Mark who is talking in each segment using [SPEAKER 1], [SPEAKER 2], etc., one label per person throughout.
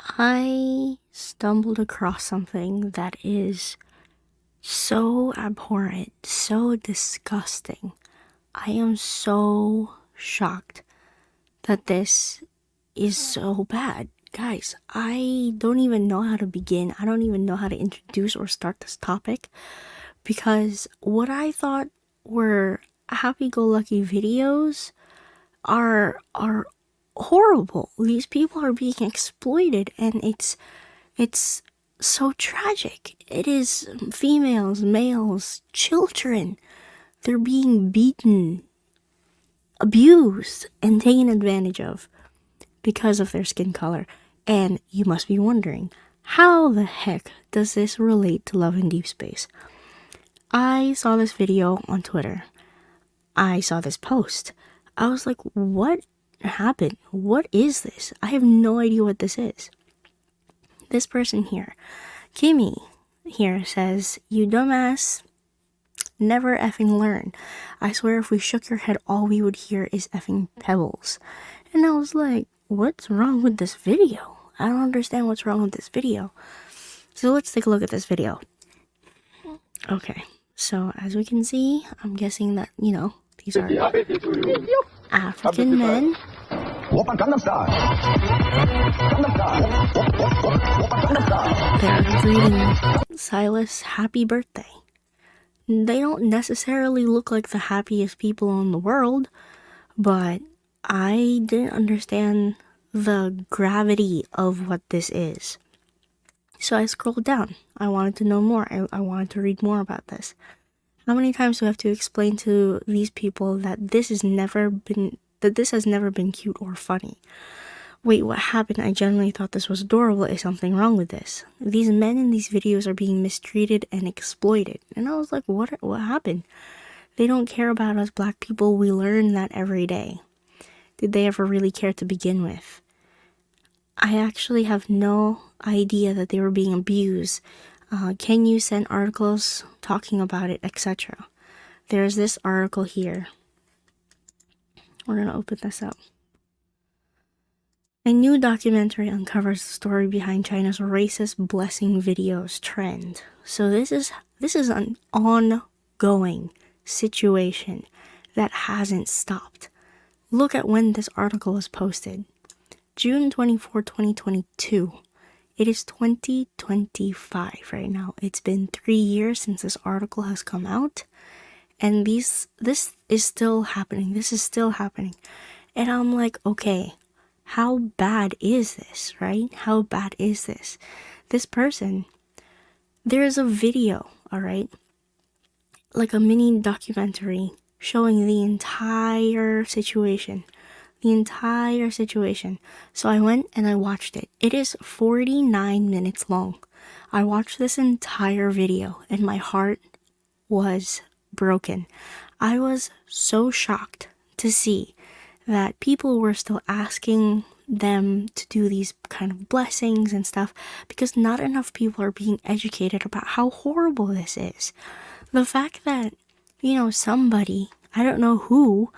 [SPEAKER 1] I stumbled across something that is so abhorrent, so disgusting. I am so shocked that this is so bad. Guys, I don't even know how to begin. I don't even know how to introduce or start this topic because what I thought were happy-go-lucky videos are horrible. These people are being exploited and it's so tragic. It is females, males, children. They're being beaten, abused, and taken advantage of because of their skin color. And you must be wondering, how the heck does this relate to Love in Deep Space? I saw this video on Twitter. I saw this post. I was like, what happened? What is this? I have no idea what this is. This person here, Kimmy, here says, "You dumbass, never effing learn. I swear if we shook your head, all we would hear is effing pebbles." And I was like, what's wrong with this video? I don't understand what's wrong with this video. So let's take a look at this video. Okay, so as we can see, I'm guessing that, these are African men. They're greeting Silas happy birthday. They don't necessarily look like the happiest people in the world, but I didn't understand the gravity of what this is. So I scrolled down. I wanted to know more. I wanted to read more about this. How many times do I have to explain to these people that this has never been cute or funny? Wait, what happened? I genuinely thought this was adorable. Is something wrong with this? These men in these videos are being mistreated and exploited. And I was like, what happened? They don't care about us black people. We learn that every day. Did they ever really care to begin with? I actually have no idea that they were being abused. Can you send articles talking about it, etc.? There's this article here. We're going to open this up. A new documentary uncovers the story behind China's racist blessing videos trend. So this is an ongoing situation that hasn't stopped. Look at when this article was posted. June 24, 2022. It is 2025 right now. It's been 3 years since this article has come out. And this is still happening. This is still happening. And I'm like, okay, how bad is this, right? How bad is this? This person, there is a video, all right? Like a mini documentary showing the entire situation. So I went and I watched it. It is 49 minutes long. I watched this entire video and my heart was broken. I was so shocked to see that people were still asking them to do these kind of blessings and stuff because not enough people are being educated about how horrible this is. The fact that, somebody, I don't know who,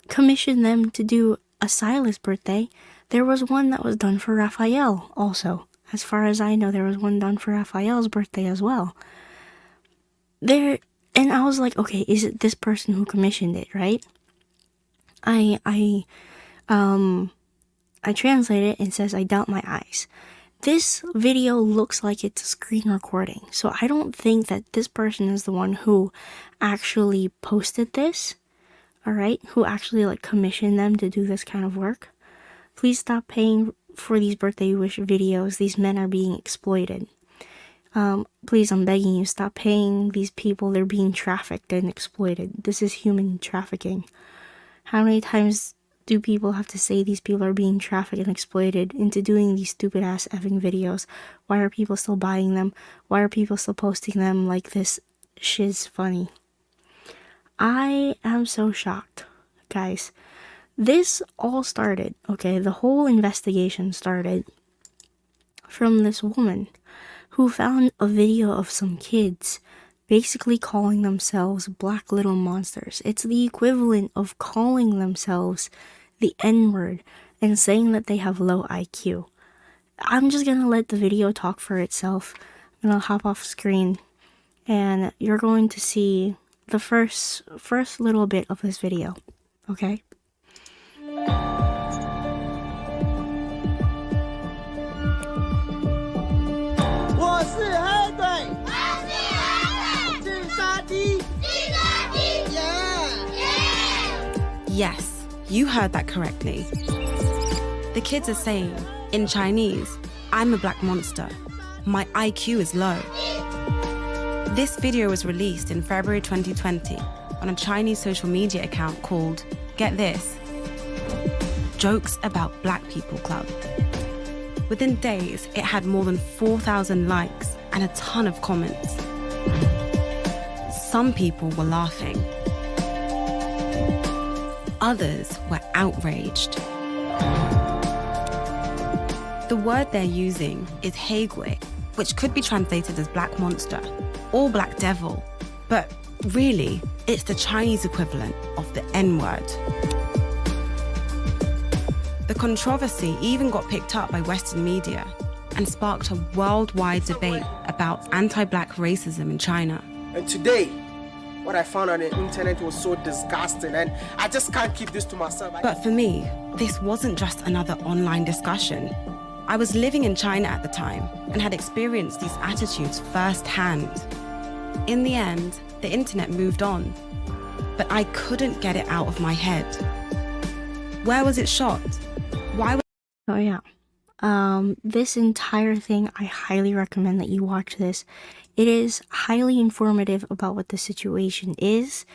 [SPEAKER 1] commissioned them to do a Silas birthday. There was one that was done for Raphael also. As far as I know, there was one done for Raphael's birthday as well. And I was like, okay, is it this person who commissioned it, right? I translate it and says, I doubt my eyes. This video looks like it's a screen recording. So I don't think that this person is the one who actually posted this. Alright, who actually commissioned them to do this kind of work. Please stop paying for these birthday wish videos. These men are being exploited. Please, I'm begging you, stop paying these people. They're being trafficked and exploited. This is human trafficking. How many times do people have to say these people are being trafficked and exploited into doing these stupid ass effing videos? Why are people still buying them? Why are people still posting them like this shit's funny? I am so shocked, guys. This all started, okay, the whole investigation started from this woman who found a video of some kids basically calling themselves black little monsters. It's the equivalent of calling themselves the N-word and saying that they have low IQ. I'm just gonna let the video talk for itself. I'm gonna hop off screen and you're going to see the first little bit of this video, okay?
[SPEAKER 2] Yes, you heard that correctly. The kids are saying, in Chinese, I'm a black monster. My IQ is low. This video was released in February 2020 on a Chinese social media account called, get this, Jokes About Black People Club. Within days, it had more than 4,000 likes and a ton of comments. Some people were laughing. Others were outraged. The word they're using is Heigui, which could be translated as black monster or black devil, but really, it's the Chinese equivalent of the N-word. The controversy even got picked up by Western media and sparked a worldwide debate about anti-black racism in China.
[SPEAKER 3] And today, what I found on the internet was so disgusting, and I just can't keep this to myself.
[SPEAKER 2] But for me, this wasn't just another online discussion. I was living in China at the time and had experienced these attitudes firsthand. In the end, the internet moved on, but I couldn't get it out of my head. Where was it shot? Why was...
[SPEAKER 1] Oh yeah. This entire thing, I highly recommend that you watch this. It is highly informative about what the situation is.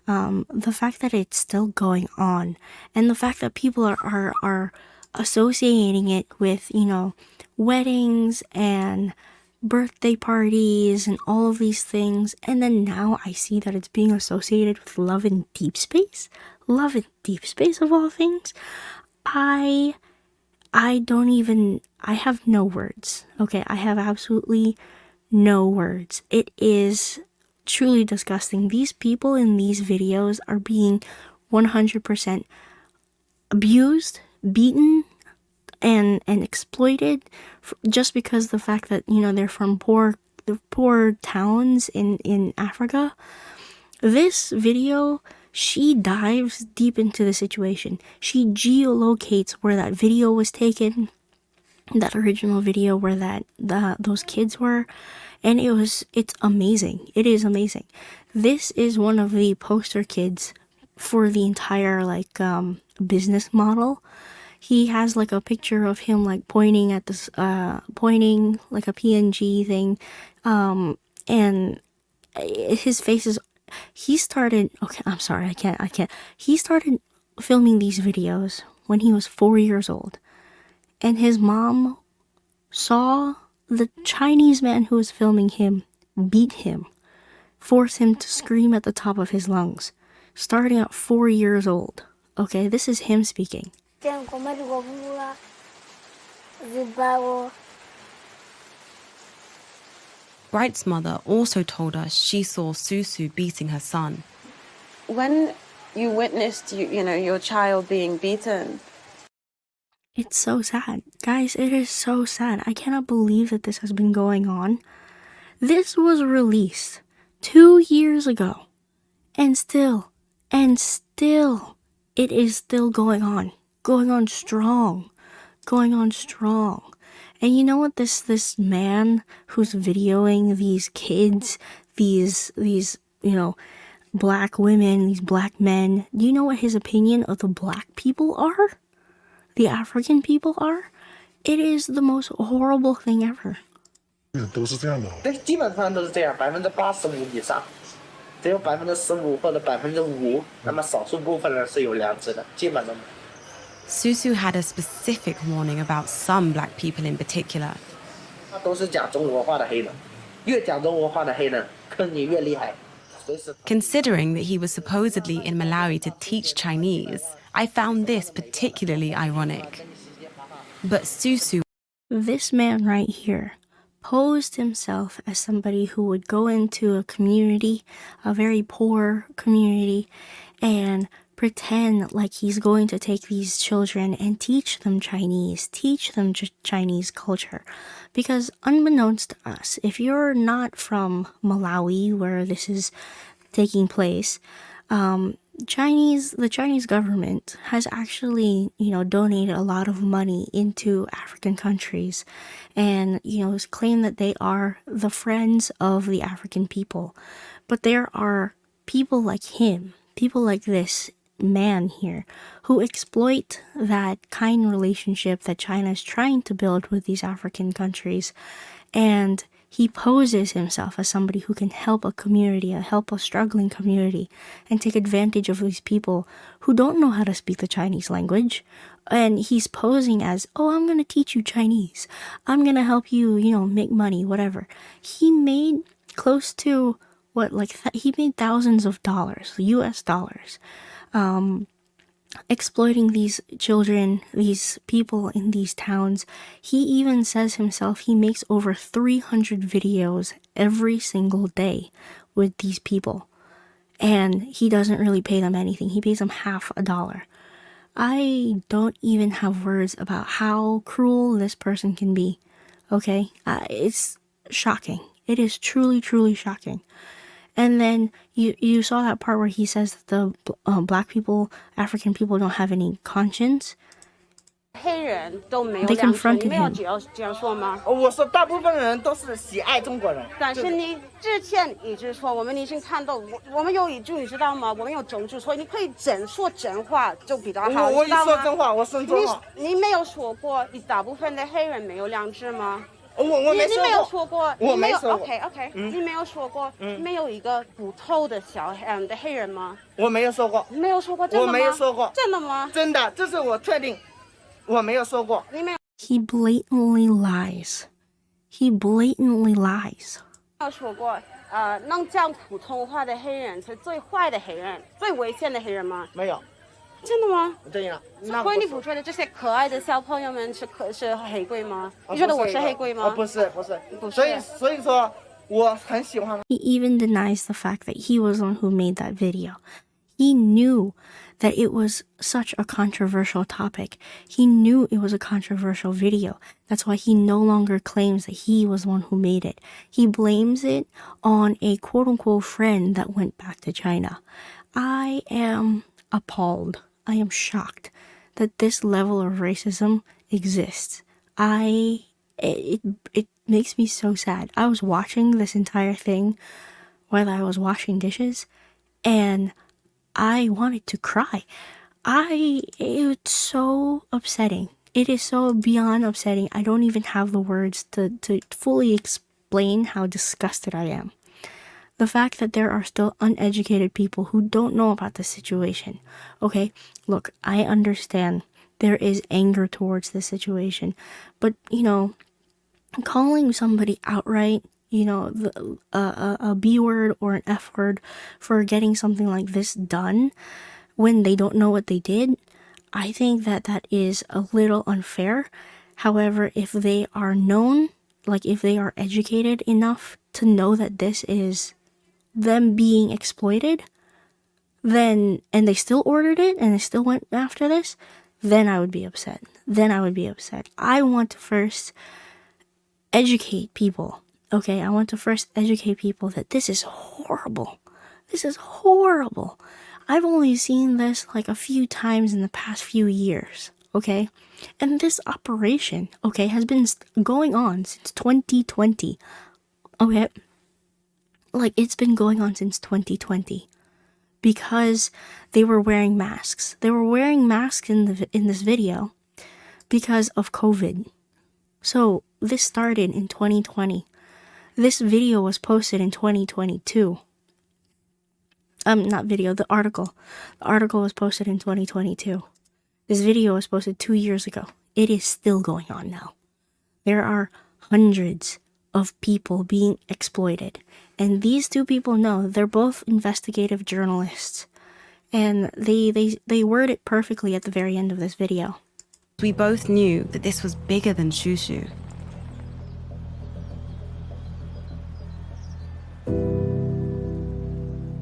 [SPEAKER 1] The fact that it's still going on, and the fact that people are associating it with, you know, weddings and birthday parties and all of these things. And then now I see that it's being associated with love in deep space. Love in deep space of all things. I have no words. Okay, I have absolutely no words. It is truly disgusting. These people in these videos are being 100% abused, beaten, and exploited just because the fact that, you know, they're from poor towns in Africa. This video, she dives deep into the situation. She geolocates where that video was taken, that original video where those kids were, and it's amazing. It is amazing. This is one of the poster kids for the entire business model. He has like a picture of him like pointing at this pointing like a PNG thing, and his face is... He started filming these videos when he was 4 years old, and his mom saw the Chinese man who was filming him beat him, force him to scream at the top of his lungs, starting at 4 years old. Okay, this is him speaking.
[SPEAKER 2] Bright's mother also told us she saw Susu beating her son.
[SPEAKER 4] When you witnessed, your child being beaten.
[SPEAKER 1] It's so sad. Guys, it is so sad. I cannot believe that this has been going on. This was released 2 years ago. And still, it is still going on. Going on strong. And you know what, this man who's videoing these kids, these black women, these black men, do you know what his opinion of the black people are? The African people are? It is the most horrible thing ever.
[SPEAKER 5] 都是这样的。
[SPEAKER 3] 对，基本上都是这样，85%以上，只有15%或者5%，那么少数部分人是有良知的，基本都没有。
[SPEAKER 2] Susu had a specific warning about some black people in particular.
[SPEAKER 3] 他都是讲中国话的黑人，越讲中国话的黑人，坑你越厉害。
[SPEAKER 2] Considering that he was supposedly in Malawi to teach Chinese, I found this particularly ironic. But Susu...
[SPEAKER 1] This man right here posed himself as somebody who would go into a community, a very poor community, and pretend like he's going to take these children and teach them Chinese, teach them Chinese culture. Because unbeknownst to us, if you're not from Malawi, where this is taking place, the Chinese government has actually, donated a lot of money into African countries and, claim that they are the friends of the African people. But there are people like him, people like this man here, who exploit that kind relationship that China is trying to build with these African countries. And he poses himself as somebody who can help a community, help a struggling community, and take advantage of these people who don't know how to speak the Chinese language. And he's posing as, oh, I'm going to teach you Chinese. I'm going to help you, make money, whatever. He made close to, he made thousands of dollars, US dollars, exploiting these children, these people in these towns. He even says himself he makes over 300 videos every single day with these people. And he doesn't really pay them anything. He pays them $50. I don't even have words about how cruel this person can be. Okay? It's shocking. It is truly, truly shocking. And then you saw that part where he says that the black people, African people don't have any conscience.
[SPEAKER 4] 黑人都没有
[SPEAKER 1] They
[SPEAKER 4] 良知，
[SPEAKER 1] confronted
[SPEAKER 4] 你没有
[SPEAKER 1] him.
[SPEAKER 4] 这样说吗？
[SPEAKER 3] 我说大部分人都是喜爱中国人，
[SPEAKER 4] 但是你之前一直说，我们已经看到，我们有一句你知道吗？我们有种族，所以你可以说真话就比较好，
[SPEAKER 3] 我一
[SPEAKER 4] 你知道吗？
[SPEAKER 3] 说真话，我说真话。
[SPEAKER 4] 你没有说过，你大部分的黑人没有良知吗？
[SPEAKER 3] 我没
[SPEAKER 4] 你没有说过，
[SPEAKER 3] 我没说过。
[SPEAKER 4] OK， 你没有说过，没有一个不偷的的黑人吗？
[SPEAKER 3] 我没有说过。
[SPEAKER 4] 没有说过，真的吗？
[SPEAKER 3] 我没有说过。
[SPEAKER 4] 真的吗？
[SPEAKER 3] 真的，这是我确定，我没有说过。
[SPEAKER 4] 你没有。
[SPEAKER 1] He blatantly lies. He blatantly lies.
[SPEAKER 4] 没有说过，能讲普通话的黑人是最坏的黑人，最危险的黑人吗？
[SPEAKER 3] 没有。
[SPEAKER 4] 真的吗？
[SPEAKER 3] 对呀。
[SPEAKER 4] 所以你不觉得这些可爱的小朋友们是黑鬼吗？你觉得我是黑鬼吗？
[SPEAKER 3] 不是。所以说我很喜欢。
[SPEAKER 1] He even denies the fact that he was the one who made that video. He knew that it was such a controversial topic. He knew it was a controversial video. That's why he no longer claims that he was the one who made it. He blames it on a quote-unquote friend that went back to China. I am appalled. I am shocked that this level of racism exists. It makes me so sad. I was watching this entire thing while I was washing dishes, and I wanted to cry. It's so upsetting. It is so beyond upsetting. I don't even have the words to fully explain how disgusted I am. The fact that there are still uneducated people who don't know about the situation. Okay, look, I understand there is anger towards this situation, but, calling somebody outright, a B word or an F word for getting something like this done when they don't know what they did, I think that is a little unfair. However, if they are known, if they are educated enough to know that this is them being exploited, then, and they still ordered it and they still went after this, then I would be upset. I want to first educate people. Okay, I want to first educate people that this is horrible. This is horrible. I've only seen this a few times in the past few years, okay? And this operation, okay, has been going on since 2020, okay? It's been going on since 2020 because they were wearing masks. They were wearing masks in this video because of COVID. So this started in 2020. This video was posted in 2022. Not video, the article. The article was posted in 2022. This video was posted 2 years ago. It is still going on now. There are hundreds of people being exploited. And these two people know they're both investigative journalists. And they word it perfectly at the very end of this video.
[SPEAKER 2] We both knew that this was bigger than Shushu.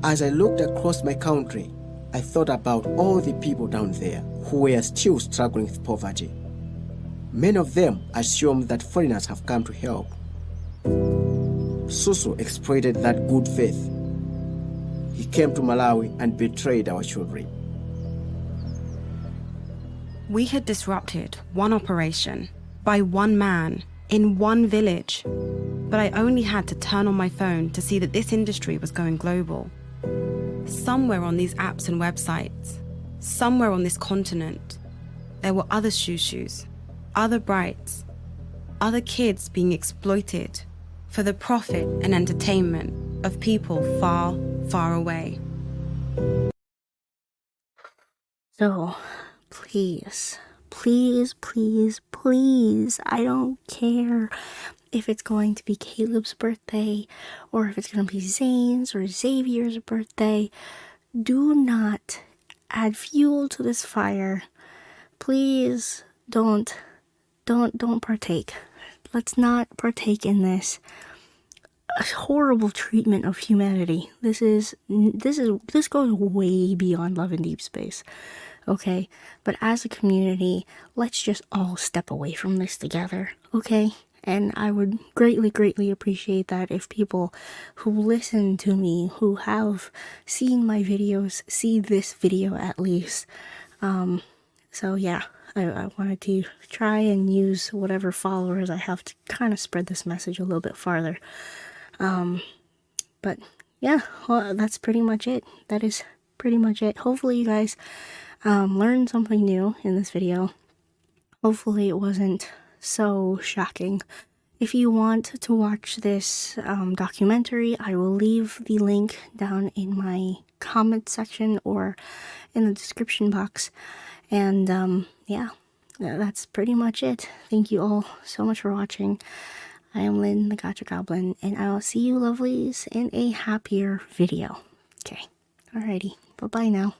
[SPEAKER 6] As I looked across my country, I thought about all the people down there who were still struggling with poverty. Many of them assumed that foreigners have come to help. Susu exploited that good faith. He came to Malawi and betrayed our children.
[SPEAKER 2] We had disrupted one operation by one man in one village, but I only had to turn on my phone to see that this industry was going global. Somewhere on these apps and websites, somewhere on this continent, there were other shushu, other brights, other kids being exploited for the profit and entertainment of people far, far away.
[SPEAKER 1] So, please, please, please, please, I don't care if it's going to be Caleb's birthday or if it's going to be Zane's or Xavier's birthday. Do not add fuel to this fire. Please don't partake. Let's not partake in this horrible treatment of humanity. This goes way beyond love and deep space. Okay? But as a community, let's just all step away from this together. Okay? And I would greatly, greatly appreciate that if people who listen to me, who have seen my videos, see this video at least. So yeah, I wanted to try and use whatever followers I have to kind of spread this message a little bit farther. But yeah, well, that's pretty much it. That is pretty much it. Hopefully you guys learned something new in this video. Hopefully it wasn't so shocking. If you want to watch this documentary, I will leave the link down in my comment section or in the description box. And yeah, that's pretty much it. Thank you all so much for watching. I am Lynn, the Gacha Goblin, and I will see you lovelies in a happier video. Okay, alrighty, bye-bye now.